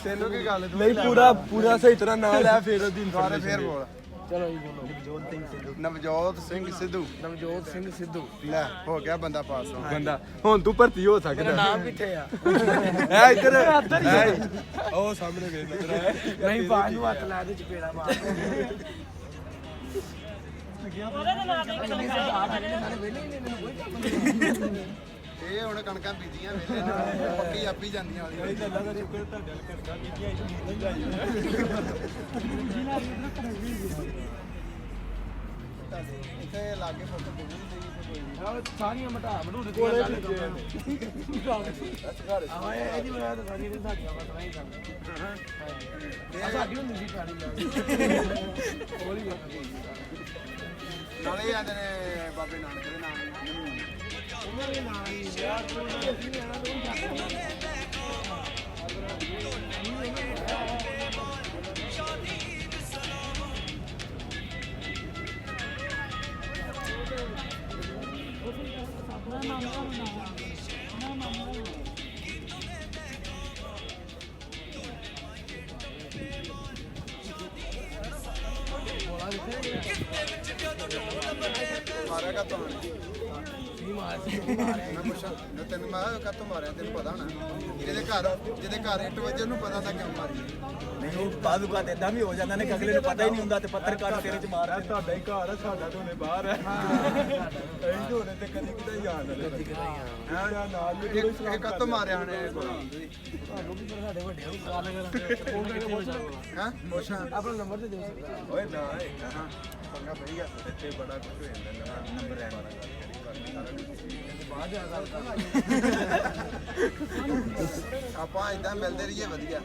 ਤੈਨੂੰ ਕੀ ਗੱਲ ਨਹੀਂ ਪੂਰਾ ਸਹੀ ਤਰ੍ਹਾਂ ਨਾਂ ਲੈ ਫਿਰ ਉਹਦੀ ਦੁਬਾਰਾ ਫੇਰ ਬੋਲ ਚਲੋ ਜੀ ਬੋਲੋ। ਨਵਜੋਤ ਸਿੰਘ ਸਿੱਧੂ। ਨਵਜੋਤ ਸਿੰਘ ਸਿੱਧੂ। ਲੈ ਹੋ ਗਿਆ ਬੰਦਾ ਪਾਸ ਬੰਦਾ ਹੁਣ ਤੂੰ ਭਰਤੀ ਹੋ ਸਕਦਾ। ਨਾਮ ਕਿੱਥੇ ਆ? ਐ ਇੱਧਰ ਉਹ ਸਾਹਮਣੇ ਵੇਖ ਨਜ਼ਰ ਆਇਆ ਨਹੀਂ ਬਾਜ ਨੂੰ ਹੱਥ ਲਾ ਦੇ ਚਪੇੜਾ ਮਾਰ। ਇਹ ਹੁਣ ਕਣਕਾਂ ਬੀਜੀਆਂ ਵੇਲੇ ਪੱਕੀ ਆਪੀ ਜਾਂਦੀਆਂ ਵਾਲੀ ਇੱਥੇ ਲਾਗੇ ਫੋਟੋ ਬੁੱਢੀ ਨਹੀਂ ਕੋਈ ਸਾਰੀਆਂ ਮਟਾ ਬਣੂ ਦੇ ਕੋਲੇ ਆਹ ਇਹ ਜੀ ਮੈਂ ਤਾਂ ਸਾਰੀਆਂ ਸਾਡੀਆਂ ਵਸਣਾ ਹੀ ਕਰਦਾ। ਸਾਡੀ ਹੁੰਦੀ ਸੀ ਕਾੜੀ ਹੌਲੀ ਨਾਲੇ ਆਂਦੇ ਨੇ ਬਾਬੇ ਨਾਨਕ ਦੇ ਨਾਮ ਉਹਨਾਂ ਦੇ ਨਾਂ ਹੀ ਯਾਰ ਕੋਈ ਨਹੀਂ ਆਣਾ ਤੋਂ ਮਾਰਿਆ ਕਾ ਤੁਹਾਨੂੰ ਮੈਂ ਪੁੱਛਾਂ ਤੈਨੂੰ ਮੈਂ ਕਾ ਮਾਰਿਆ ਤੈਨੂੰ ਪਤਾ ਹੋਣਾ ਜਿਹਦੇ ਘਰ ਇੱਟ ਵਜੇ ਉਹਨੂੰ ਪਤਾ ਤਾਂ ਕਿਉਂ ਮਾਰੀ ਨਹੀਂ ਉਹ ਬਾਦੂ ਕਾ ਇਦਾਂ ਵੀ ਹੋ ਜਾਂਦਾ ਨੇ ਕਿ ਅਗਲੇ ਨੂੰ ਪਤਾ ਹੀ ਨਹੀਂ ਹੁੰਦਾ ਤੇ ਪੱਤਰਕਾਰ ਤੇਰੇ ਚ ਮਾਰ ਤੁਹਾਡਾ ਹੀ ਘਰ ਆ ਸਾਡਾ ਢੋਨੇ ਬਾਹਰ ਹੈ ਅਸੀਂ ਢੋਨੇ ਤੇ ਕਦੀ ਕਿਤੇ ਯਾਦ ਨਹੀਂ ਨਾਲ ਵੀ ਇਹ ਕਾ ਮਾਰਿਆ ਉਹਨੇ ਤੁਹਾਨੂੰ ਵੀ ਸਾਡੇ ਵੱਡੇ ਨੂੰ ਕਾਲ ਹਾਂ ਪੁੱਛਾਂ ਆਪਣਾ ਨੰਬਰ ਤੇ ਦਿਓ ਸਕਦਾ ਓਏ ਨਾ ਹਾਂ ਪੰਗਾ ਪਈ ਗਿਆ ਇੱਥੇ ਬੜਾ ਕੁਝ ਹੋ ਜਾਂਦਾ ਨੰਬਰ ਹੈ ਆਪਾਂ ਇਦਾਂ ਮਿਲਦੇ ਰਹੀਏ ਵਧੀਆ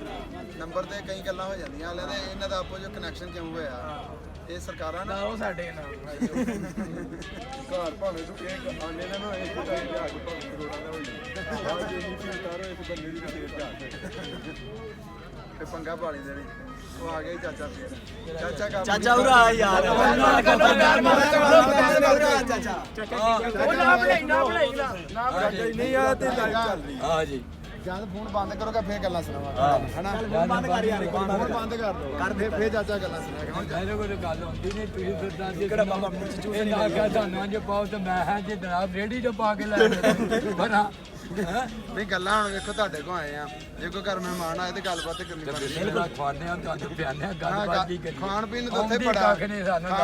ਨੰਬਰ ਤੇ ਕਈ ਗੱਲਾਂ ਹੋ ਜਾਂਦੀਆਂ ਹਲੇ ਤੇ ਇਹਨਾਂ ਦਾ ਆਪੋ ਜੋ ਕਨੈਕਸ਼ਨ ਕਿਉਂ ਹੋਇਆ ਇਹ ਸਰਕਾਰਾਂ ਨਾ ਉਹ ਸਾਡੇ ਨਾਲ ਘਰ ਭਾਵੇਂ ਤੂੰ ਇਹ ਆਨੇ ਨਾ ਨਾ ਇੱਕ ਤਾਂ ਜਾ ਕੇ ਭਾਵੇਂ ਕਰੋੜਾਂ ਦਾ ਹੋ ਜਾਂਦਾ ਆਹ ਜੇ ਨਹੀਂ ਉਤਾਰੋ ਇਸ ਬੰਦੇ ਦੀ ਫੇਰ ਜਾ ਤੇ ਪੰਗਾ ਪਾਲੀ ਦੇਣੇ ਉਹ ਆ ਗਿਆ ਚਾਚਾ ਫੇਰ ਚਾਚਾ ਉਰਾ ਯਾਰ ਚਾਚਾ ਉਹ ਨਾ ਬਣਾਈ ਨਾ ਨਹੀਂ ਆ ਤੇ ਲਾਈਵ ਚੱਲ ਰਹੀ ਹਾਂ ਜੀ ਜਦ ਫੋਨ ਬੰਦ ਕਰੋਗਾ ਫੇਰ ਗੱਲਾਂ ਸੁਣਾਵਾਂਗਾ ਹਨਾ ਬੰਦ ਕਰ ਯਾਰ ਫੋਨ ਬੰਦ ਕਰ ਦੋ ਫੇਰ ਚਾਚਾ ਗੱਲਾਂ ਸੁਣਾਏਗਾ ਇਹਦੇ ਕੋਲ ਗੱਲ ਹੁੰਦੀ ਨਹੀਂ ਤੁਸੀਂ ਫਿਰਦਾ ਜੀ ਕਿਹੜਾ ਬਾਬਾ ਮੁੱਛ ਚੂਸੇ ਇਹ ਨਾ ਕਿਹਾ ਤੁਹਾਨੂੰ ਅੱਜ ਪਾਓ ਤੇ ਮੈਂ ਹਾਂ ਜੇ ਜਨਾਬ ਰੇੜੀ ਤੋਂ ਪਾ ਕੇ ਲੈ ਬਣਾ ਨਹੀਂ ਗੱਲਾਂ ਹੁਣ ਵੇਖੋ ਤੁਹਾਡੇ ਕੋਲ ਆਏ ਆ ਜੇ ਕੋਈ ਘਰ ਮਹਿਮਾਨ ਆਏ ਤੇ ਗੱਲਬਾਤ ਕਰਨੀ ਪੈਂਦੀ ਬਿਲਕੁਲ ਖਵਾਉਂਦੇ ਆ ਤੁਹਾਨੂੰ ਪਿਆਉਂਦੇ ਆ ਗੱਲਬਾਤ ਕੀ ਕਰੀ ਖਾਣ ਪੀਣ ਨੂੰ ਉੱਥੇ ਬੜਾ ਖਾਣ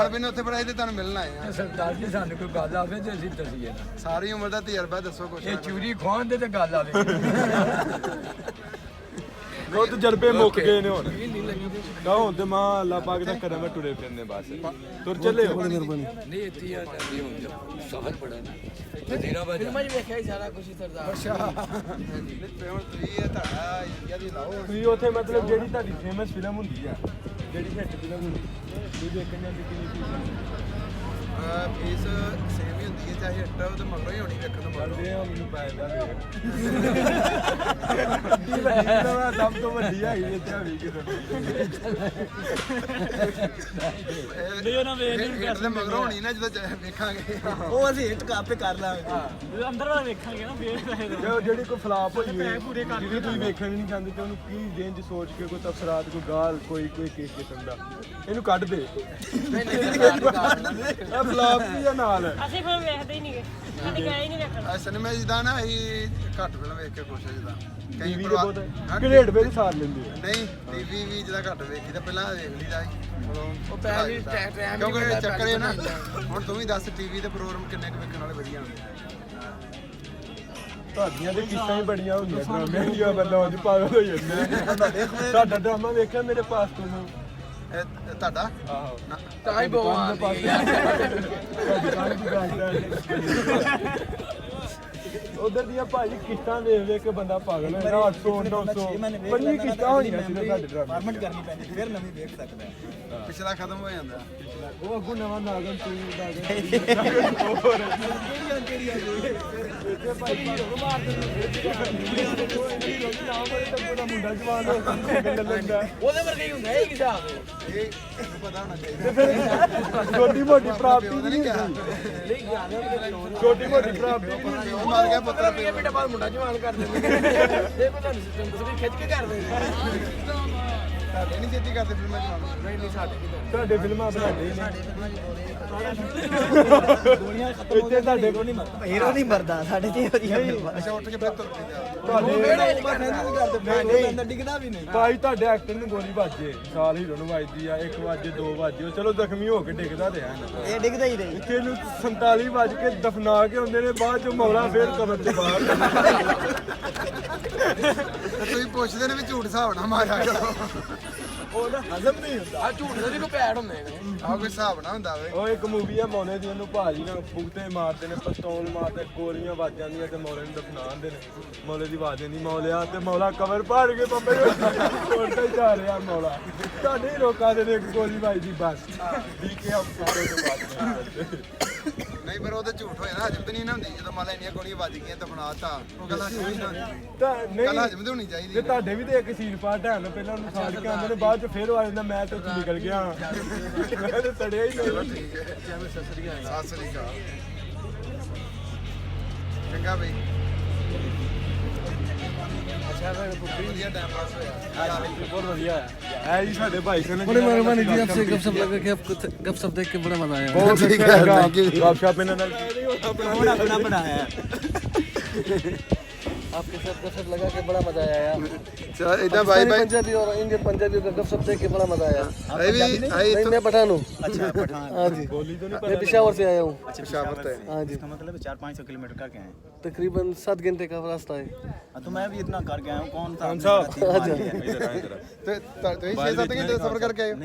ਪੀਣ ਨੂੰ ਉੱਥੇ ਬੜਾ ਤੇ ਤੁਹਾਨੂੰ ਮਿਲਣ ਆਏ ਆ ਸਰਦਾਰ ਜੀ ਸਾਨੂੰ ਕੋਈ ਗੱਲ ਆਵੇ ਤੇ ਅਸੀਂ ਦੱਸੀਏ ਨਾ ਸਾਰੀ ਉਮਰ ਦਾ ਤਜਰਬਾ ਦੱਸੋ ਕੁਛ ਇਹ ਚੂਰੀ ਖਵਾਉਂਦੇ ਤੇ ਗੱਲ ਆਵੇ ਉਹ ਤਜਰਬੇ ਮੁੱਕ ਗਏ ਨੇ ਹੁਣ ਕਾ ਹੁਣ ਤੇ ਮਾਂ ਅੱਲਾ ਪਾਕ ਦਾ ਕਰਮ ਟੁਰੇ ਫਿਰਨੇ ਬਸ ਤੁਰ ਚੱਲੇ ਹੋ ਨਹੀਂ ਇੱਥੇ ਆ ਜਾਂਦੀ ਹੁਣ ਸਹਲ ਬੜਾ ਨਾ ਤੇਰਾ ਵਜਾ ਮੈਂ ਵੇਖਿਆ ਹੀ ਸਾਰਾ ਕੁਝ ਸਰਦਾਰ ਅੱਛਾ ਹੁਣ ਤੁਸੀਂ ਇਹ ਤੁਹਾਡਾ ਇੰਡੀਆ ਦੀ ਲਾਓ ਤੁਸੀਂ ਉੱਥੇ ਮਤਲਬ ਜਿਹੜੀ ਤੁਹਾਡੀ ਫੇਮਸ ਫਿਲਮ ਹੁੰਦੀ ਆ ਜਿਹੜੀ ਹਿੱਟ ਫਿਲਮ ਹੁੰਦੀ ਤੁਸੀਂ ਦੇਖਣ ਜਾਂਦੇ ਕਿੰਨੀ ਫੀਸ ਸੇਮ ਹੀ ਹੁੰਦੀ ਹੈ ਚਾਹੇ ਹਿੱਟ ਉਹਦੇ ਮਗਰੋਂ ਹੀ ਹੋਣੀ ਵੇਖਣ ਨੂੰ ਕਰਦੇ ਆ ਮੈਨੂੰ ਪਾਇਦਾ ਸਭ ਤੋਂ ਵੱਡੀ ਹੈਗੀ ਇੱਥੇ ਹਵੀ ਹਿੱਟ ਦੇ ਮਗਰੋਂ ਹੋਣੀ ਨਾ ਜਦੋਂ ਵੇਖਾਂਗੇ ਉਹ ਅਸੀਂ ਹਿੱਟ ਆਪੇ ਕਰ ਲਾਂਗੇ ਅੰਦਰ ਵਾਲਾ ਵੇਖਾਂਗੇ ਨਾ ਫੇਰ ਜਿਹੜੀ ਕੋਈ ਫਲਾਪ ਹੋਈ ਹੋਏ ਜਿਹਦੀ ਤੁਸੀਂ ਵੇਖਣ ਵੀ ਨਹੀਂ ਚਾਹੁੰਦੇ ਤੇ ਉਹਨੂੰ ਕੀ ਰੇਂਜ ਸੋਚ ਕੇ ਕੋਈ ਤਫਸਰਾਤ ਕੋਈ ਗਾਲ ਕੋਈ ਕਿਸ ਕਿਸਮ ਦਾ ਇਹਨੂੰ ਕੱਢ ਦੇ ਫਲਾਪ ਕੀ ਆ ਨਾਲ ਅਸੀਂ ਫਿਰ ਵੇਖਦੇ ਹੀ ਨਹੀਂਗੇ ਕਦੇ ਗਏ ਹੀ ਨਹੀਂ ਵੇਖਣ ਸਿਨੇਮਾ ਜਿੱਦਾਂ ਨਾ ਅਸੀਂ ਘੱਟ ਫਿਲਮ ਵੇਖ ਕੇ ਖੁਸ਼ ਆ ਜਿੱਦਾਂ ਕਈ ਟੀਵੀ ਦੇ ਪਰਿਵਾਰ- ਬਹੁਤ ਹਾਂ, ਗ੍ਰੇਡ ਵੇ ਸਾਰ ਲੈਂਦੇ ਆ ਨਹੀਂ ਟੀਵੀ ਵੀ ਜਿਹਦਾ ਘੱਟ ਵੇਖੀ ਤਾਂ ਪਹਿਲਾਂ ਵੇਖ ਲਈਦਾ ਸੀ ਉਹ ਪਹਿਲੀ ਟਾਈਮ ਕਿਉਂਕਿ ਚੱਕਰ ਇਹ ਨਾ ਹੁਣ ਤੂੰ ਵੀ ਦੱਸ ਟੀਵੀ ਦੇ ਪ੍ਰੋਗਰਾਮ ਕਿੰਨੇ ਕੁ ਵੇਖਣ ਵਾਲੇ ਵਧੀਆ ਹੁੰਦੇ ਤੁਹਾਡੀਆਂ ਤੇ ਕਿਸ਼ਤਾਂ ਹੀ ਬੜੀਆਂ ਹੁੰਦੀਆਂ ਡਰਾਮੇ ਦੀਆਂ ਬੰਦਾ ਉਂਝ ਪਾਗਲ ਹੋ ਜਾਂਦਾ ਤੁਹਾਡਾ ਡਰਾਮਾ ਵੇਖਿਆ ਮੇਰੇ ਪਾਸ ਤੋਂ ਇਹ ਤੁਹਾਡਾ ਆਹੋ ਨਾ, ਤਾਂ ਹੀ ਬਹੁਤ ਆਉਂਦੀ ਉਧਰ ਦੀਆਂ ਭਾਜੀ ਕਿਸ਼ਤਾਂ ਵੇਖ ਵੇਖ ਕੇ ਬੰਦਾ ਪਾਗਲ ਹੋ ਜਾਂਦਾ 800 900 ਪੰਜੀ ਕਿਸ਼ਤਾਂ ਹੋਣੀਆਂ ਸਿਰਫ ਸਾਡੇ ਡਰਾਮੇ ਫਾਰਮੈਟ ਕਰਨੀ ਪੈਂਦੀ ਫਿਰ ਨਵੀਂ ਵੇਖ ਸਕਦਾ ਹੈ ਪਿਛਲਾ ਖਤਮ ਹੋ ਜਾਂਦਾ ਉਹ ਅੱਗੋਂ ਨਵਾਂ ਨਾਗਨ ਤੂੰ ਨਾਗਨ ਕਿਹੜੀਆਂ ਇੱਥੇ ਭਾਈ ਹੀਰੋ ਮਾਰ ਦੇ ਮੁੰਡਾ ਜਵਾਨ ਹੋ ਕੇ ਲੈਂਦਾ ਉਹਦੇ ਵਰਗਾ ਹੀ ਹੁੰਦਾ ਇਹ ਕੀ ਹਿਸਾਬ ਇਹ ਇਹਨੂੰ ਪਤਾ ਹੋਣਾ ਚਾਹੀਦਾ ਤੇ ਫਿਰ ਛੋਟੀ ਮੋਟੀ ਪ੍ਰਾਪਤੀ ਉਹਨੇ ਨਹੀਂ ਕਿਹਾ ਹੁੰਦੀ ਛੋਟੀ ਮੋਟੀ ਪ੍ਰਾਪਤੀ ਵੀ ਨਹੀਂ ਹੁੰਦੀ ਉਹ ਮਾਰ ਗਿਆ ਪੁੱਤਰ ਇਹ ਬੇਟਾ ਬਾਅਦ ਮੁੰਡਾ ਜਵਾਨ ਕਰ ਦਿੰਦੇ ਇਹ ਕੋਈ ਤੁਹਾਨੂੰ ਸਿਸਟਮ ਤੁਸੀਂ ਖਿੱਚ ਕੇ ਕਰ ਦਿੰਦੇ ਸਾਡੇ ਨਹੀਂ ਛੇਤੀ ਕਰਦੇ ਫਿਲਮਾਂ ਚ ਨਹੀਂ ਨਹੀਂ ਸਾਡੇ ਤੁਹਾਡੇ ਫਿਲਮਾਂ ਬਣਾਉਂਦੇ ਨੇ ਗੋਲੀਆਂ ਖਤਮ ਹੋ ਇੱਥੇ ਤੁਹਾਡੇ ਕੋਲ ਨਹੀਂ ਹੀਰੋ ਨਹੀਂ ਮਰਦਾ ਸਾਡੇ ਤੇ ਵਧੀਆ ਅੱਛਾ ਉੱਠ ਕੇ ਫਿਰ ਤੁਰ ਪੈਂਦਾ ਤੁਹਾਡੇ ਮੈਂ ਅੰਦਰ ਡਿੱਗਦਾ ਵੀ ਨਹੀਂ ਭਾਈ ਤੁਹਾਡੇ ਐਕਟਰ ਨੂੰ ਗੋਲੀ ਵੱਜੇ ਸਾਲ ਹੀਰੋ ਨੂੰ ਵੱਜਦੀ ਆ 1 ਵਜੇ 2 ਵਜੇ ਚਲੋ ਜ਼ਖਮੀ ਹੋ ਕੇ ਡਿੱਗਦਾ ਤੇ ਹੈ ਨਾ ਇਹ ਡਿੱਗਦਾ ਹੀ ਨਹੀਂ ਇੱਥੇ ਨੂੰ 47 ਵੱਜ ਕੇ ਦਫਨਾ ਕੇ ਹੁੰਦੇ ਨੇ ਬਾਅਦ ਚ ਮੌਲਾ ਫੇਰ ਕਬਰ ਤੋਂ ਬਾਹਰ ਤੇ ਤੁਸੀਂ ਪੁੱਛਦੇ ਨੇ ਵੀ ਝੂਠ ਹਿਸਾਬ ਨਾ ਮਾਰਿਆ ਕਰੋ ਉਹ ਨਾ ਹਜ਼ਮ ਨਹੀਂ ਹੁੰਦਾ ਆ ਝੂਠ ਦੇ ਵੀ ਕੋ ਪੈੜ ਹੁੰਦੇ ਨੇ ਆਹ ਕੋਈ ਹਿਸਾਬ ਨਾ ਹੁੰਦਾ ਵੇ ਉਹ ਇੱਕ ਮੂਵੀ ਆ ਮੌਲੇ ਦੀ ਉਹਨੂੰ ਭਾਜੀ ਨਾਲ ਫੁਗਤੇ ਮਾਰਦੇ ਨੇ ਪਿਸਤੌਲ ਮਾਰਦੇ ਗੋਲੀਆਂ ਵੱਜ ਜਾਂਦੀਆਂ ਤੇ ਮੌਲੇ ਨੂੰ ਦਫਨਾ ਦਿੰਦੇ ਨੇ ਮੌਲੇ ਦੀ ਆਵਾਜ਼ ਨਹੀਂ ਮੌਲਿਆ ਤੇ ਮੌਲਾ ਕਵਰ ਪਾੜ ਕੇ ਬੰਬੇ ਉੱਤੇ ਹੀ ਜਾ ਰਿਹਾ ਮੌਲਾ ਤੁਹਾਡੇ ਹੀ ਲੋਕਾਂ ਦੇ ਨੇ ਇੱਕ ਗੋਲੀ ਵੱਜਦੀ ਬਸ ਠੀਕ ਹੈ ਆਪਣੇ ਤੋਂ ਬਾਤ ਨਹੀਂ ਪਰ ਉਹ ਤਾਂ ਝੂਠ ਹੋਇਆ ਨਾ ਹਜਮ ਤੇ ਨਹੀਂ ਨਾ ਹੁੰਦੀ ਜਦੋਂ ਮੰਨ ਲਾ ਇੰਨੀਆਂ ਗੋਲੀਆਂ ਵੱਜ ਗਈਆਂ ਤਾਂ ਬਣਾਤਾ ਉਹ ਗੱਲ ਹਜਮ ਨਹੀਂ ਨਾ ਹੁੰਦੀ ਤਾਂ ਗੱਲ ਨਹੀਂ ਹਜਮ ਤੇ ਹੋਣੀ ਚਾਹੀਦੀ ਤੇ ਤੁਹਾਡੇ ਵੀ ਤੇ ਇੱਕ ਸੀਨ ਪਾਰਟ ਹੈ ਨਾ ਪਹਿਲਾਂ ਉਹਨੂੰ ਸਾੜ ਕੇ ਆਉਂਦੇ ਨੇ ਬਾਅਦ ਚ ਫੇਰ ਉਹ ਆ ਜਾਂਦਾ ਮੈਂ ਤੇ ਉੱਥੇ ਨਿਕਲ ਗਿਆ ਮੈਂ ਤੇ ਤੜਿਆ ਹੀ ਨਹੀਂ ਸਤਿ ਸ੍ਰੀ ਅਕਾਲ ਚੰਗਾ ਬਈ ਅੱਛਾ ਫਿਰ ਵਧੀਆ ਟਾਈਮ ਪਾਸ ਹੋਇਆ ਬਹੁਤ ਵਧੀਆ ਹੈ ਜੀ ਸਾਡੇ ਭਾਈ ਸਨ बड़ी मेहरबानी जी आपसे गपशप लगा के आपको गपशप देख के बड़ा मजा आया ਬਹੁਤ ਠੀਕ ਹੈ, thank you। ਗੱਪਸ਼ਪ ਇਹਨਾਂ ਨਾਲ ਹੁਣ ਆਪਣਾ ਬਣਾਇਆ आपके साथ गपशप लगा के बड़ा मजा आया यार ਚਲ ਇਦਾਂ ਬਾਈ ਬਾਈ पंजाबी और इंडियन पंजाबी का गपशप देख के बड़ा मजा आया ਆਈ ਵੀ ਆਈ नहीं मैं पठान हूँ अच्छा पठान हाँ जी ਬੋਲੀ ਤੋਂ ਨਹੀਂ मैं पेशावर से आया हूँ अच्छा पेशावर से। हाँ जी इसका मतलब 400-500 किलोमीटर करके आए तकरीबन 7 घंटे का रास्ता है हाँ, तो मैं भी इतना करके आया हूँ कौन था कौन सा? आपने बड़ा तीर मार लिया। ਤੇ ਤੁਸੀਂ 6-7 ਘੰਟੇ ਦਾ ਸਫ਼ਰ ਕਰਕੇ ਆਏ ਹੋ